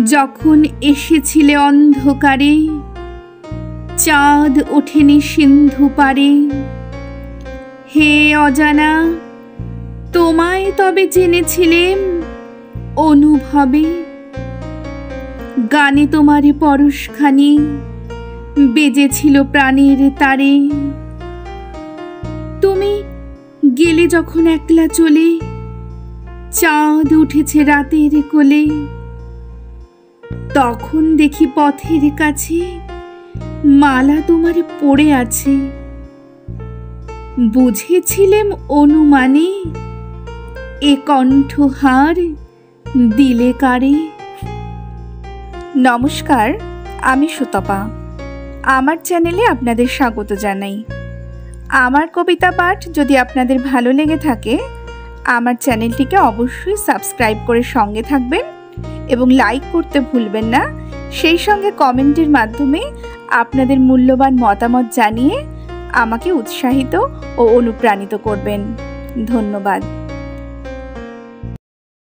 যখন এসেছিলে অন্ধকারে, চাঁদ ওঠেনি সিন্ধু পারে। হে অজানা, তোমায় তবে জেনেছিলেম অনুভবে। গানে তোমার পরশখানি বেজেছিল প্রাণের তারে। তুমি গেলে যখন একলা চলে, চাঁদ উঠেছে রাতের কোলে। তখন দেখি পথের কাছে মালা তোমার পড়ে আছে। বুঝেছিলেম অনুমানে, এ কণ্ঠহার দিলে কারে। নমস্কার, আমি সুতপা। আমার চ্যানেলে আপনাদের স্বাগত জানাই। আমার কবিতা পাঠ যদি আপনাদের ভালো লেগে থাকে, আমার চ্যানেলটিকে অবশ্যই সাবস্ক্রাইব করে সঙ্গে থাকবেন এবং লাইক করতে ভুলবেন না। সেই সঙ্গে কমেন্টের মাধ্যমে আপনাদের মূল্যবান মতামত জানিয়ে আমাকে উৎসাহিত ও অনুপ্রাণিত করবেন। ধন্যবাদ।